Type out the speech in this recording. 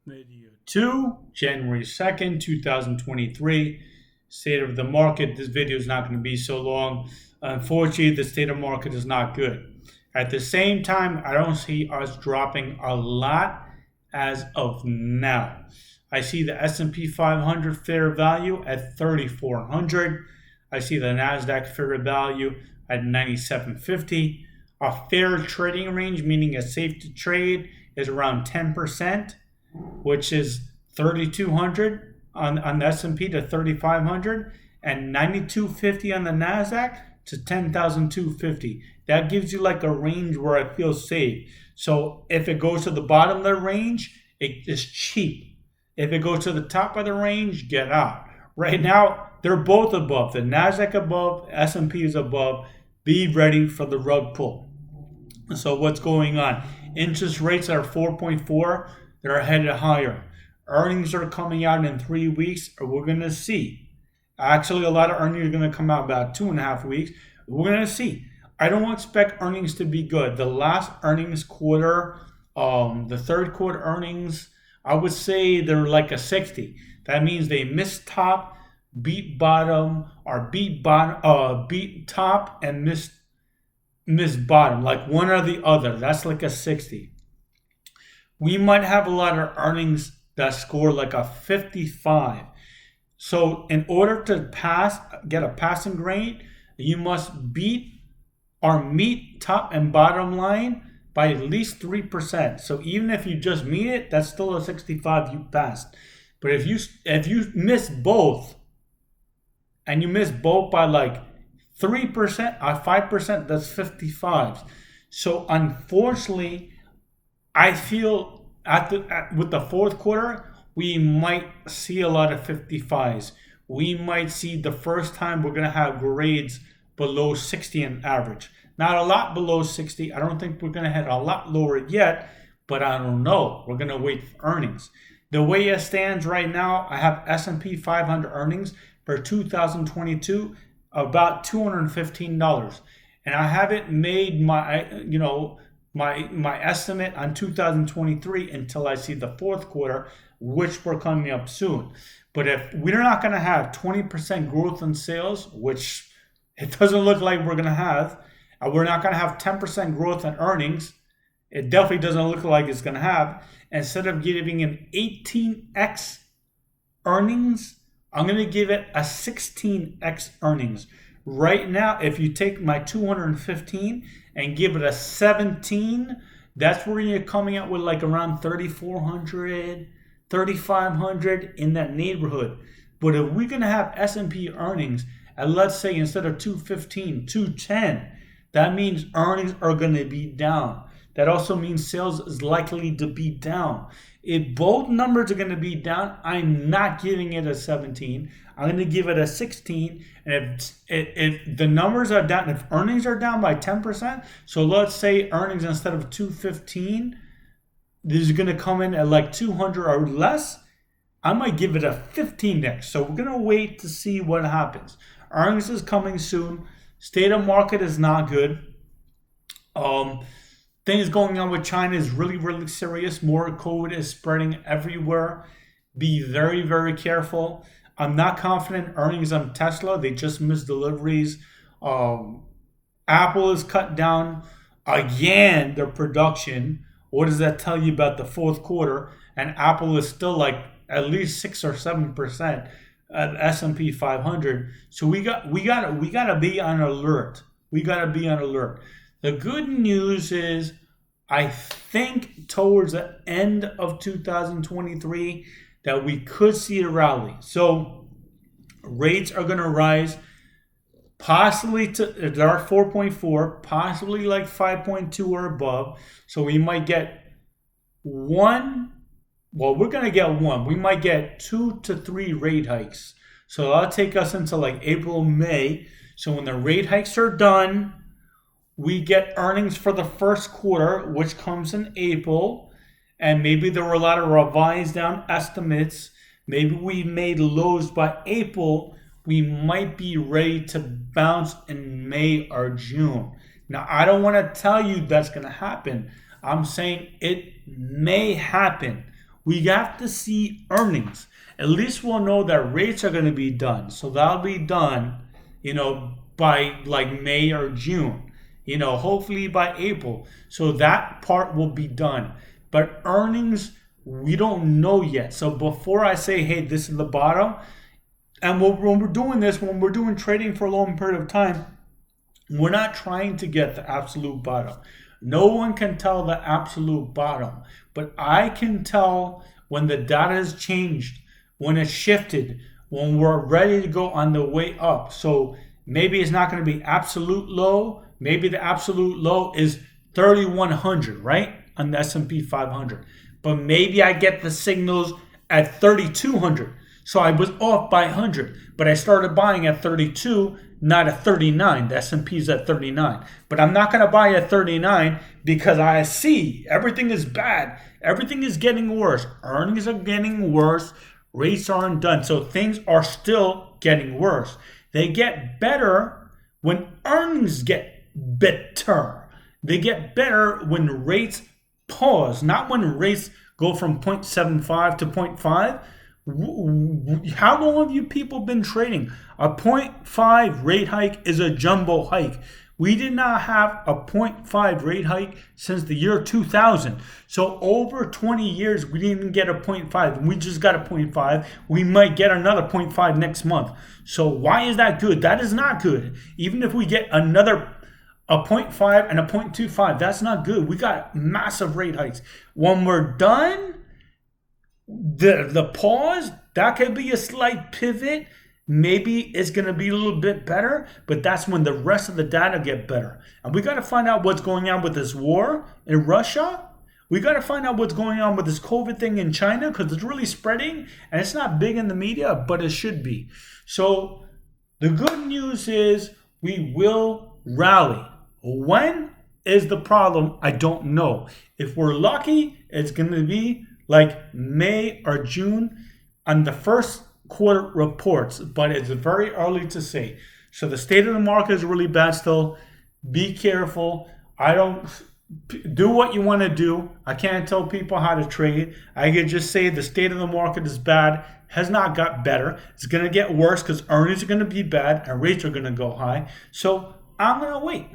Video 2, January 2nd, 2023. State of the market. This video is not going to be so long. Unfortunately, the state of market is not good. At the same time, I don't see us dropping a lot as of now. I see the S&P 500 fair value at 3,400. I see the NASDAQ fair value at 9,750. A fair trading range, meaning a safe to trade, is around 10%, which is 3,200 on the S&P to 3,500 and 9,250 on the NASDAQ to 10,250. That gives you like a range where I feel safe. So if it goes to the bottom of the range, it is cheap. If it goes to the top of the range, get out. Right now, they're both above. The NASDAQ above, S&P is above. Be ready for the rug pull. So what's going on? Interest rates are 4.4. They're headed higher. Earnings are coming out in 3 weeks. We're going to see. Actually, a lot of earnings are going to come out about 2.5 weeks. We're going to see. I don't expect earnings to be good. The last earnings quarter, the third quarter earnings, I would say they're like a 60. That means they missed top, beat bottom, or beat top and missed bottom, like one or the other. That's like a 60. We might have a lot of earnings that score like a 55. So in order to get a passing grade, you must beat or meet top and bottom line by at least 3%. So even if you just meet it, that's still a 65 you passed. But if you miss both, and you miss both by like 3% or 5%, that's 55s. So unfortunately, I feel with the fourth quarter, we might see a lot of 55s. We might see the first time we're going to have grades below 60 on average. Not a lot below 60. I don't think we're going to head a lot lower yet, but I don't know. We're going to wait for earnings. The way it stands right now, I have S&P 500 earnings for 2022 about $215, and I haven't made my estimate on 2023 until I see the fourth quarter, which we're coming up soon. But if we're not going to have 20% growth in sales, which it doesn't look like we're going to have, and we're not going to have 10% growth in earnings, it definitely doesn't look like it's going to have. Instead of giving an 18x earnings, I'm going to give it a 16x earnings. Right now, if you take my 215 and give it a 17, that's where you're coming out with like around 3,400, 3,500 in that neighborhood. But if we're going to have S&P earnings, and let's say instead of 215, 210, that means earnings are going to be down. That also means sales is likely to be down. If both numbers are going to be down, I'm not giving it a 17. I'm going to give it a 16. And if the numbers are down, if earnings are down by 10%, so let's say earnings instead of 215, this is going to come in at like 200 or less, I might give it a 15 next. So we're going to wait to see what happens. Earnings is coming soon. State of market is not good. Things going on with China is really, really serious. More COVID is spreading everywhere. Be very, very careful. I'm not confident in earnings on Tesla. They just missed deliveries. Apple has cut down again their production. What does that tell you about the fourth quarter? And Apple is still like at least 6 or 7% at S&P 500. So we gotta be on alert. We gotta be on alert. The good news is, I think towards the end of 2023 that we could see a rally. So rates are going to rise, possibly they're 4.4, possibly like 5.2 or above. So we might get one. Well, we're going to get one. We might get 2 to 3 rate hikes. So that'll take us into like April, May. So when the rate hikes are done, we get earnings for the first quarter, which comes in April, and maybe there were a lot of revised down estimates. Maybe we made lows by April. We might be ready to bounce in May or June. Now, I don't want to tell you that's going to happen. I'm saying it may happen. We have to see earnings. At least we'll know that rates are going to be done. So that'll be done, by like May or June, hopefully by April. So that part will be done. But earnings, we don't know yet. So before I say, hey, this is the bottom, and when we're doing this, when we're doing trading for a long period of time, we're not trying to get the absolute bottom. No one can tell the absolute bottom, but I can tell when the data has changed, when it's shifted, when we're ready to go on the way up. So maybe it's not going to be absolute low. Maybe the absolute low is 3,100, right? On the S&P 500. But maybe I get the signals at 3,200. So I was off by 100, but I started buying at 32, not at 39. The S&P is at 39. But I'm not going to buy at 39 because I see everything is bad. Everything is getting worse. Earnings are getting worse. Rates aren't done. So things are still getting worse. They get better when earnings get better. They get better when rates pause, not when rates go from 0.75 to 0.5. How long have you people been trading? A 0.5 rate hike is a jumbo hike. We did not have a 0.5 rate hike since the year 2000. So over 20 years, we didn't even get a 0.5. We just got a 0.5. We might get another 0.5 next month. So why is that good? That is not good. Even if we get a 0.5 and a 0.25, that's not good. We got massive rate hikes. When we're done, the pause, that could be a slight pivot. Maybe it's going to be a little bit better, but that's when the rest of the data get better. And we got to find out what's going on with this war in Russia. We got to find out what's going on with this COVID thing in China, because it's really spreading and it's not big in the media, but it should be. So the good news is we will rally. When is the problem? I don't know. If we're lucky, it's going to be like May or June on the first quarter reports, but it's very early to say. So the state of the market is really bad still. Be careful. Do what you want to do. I can't tell people how to trade. I can just say the state of the market is bad, has not got better. It's going to get worse because earnings are going to be bad and rates are going to go high. So I'm going to wait.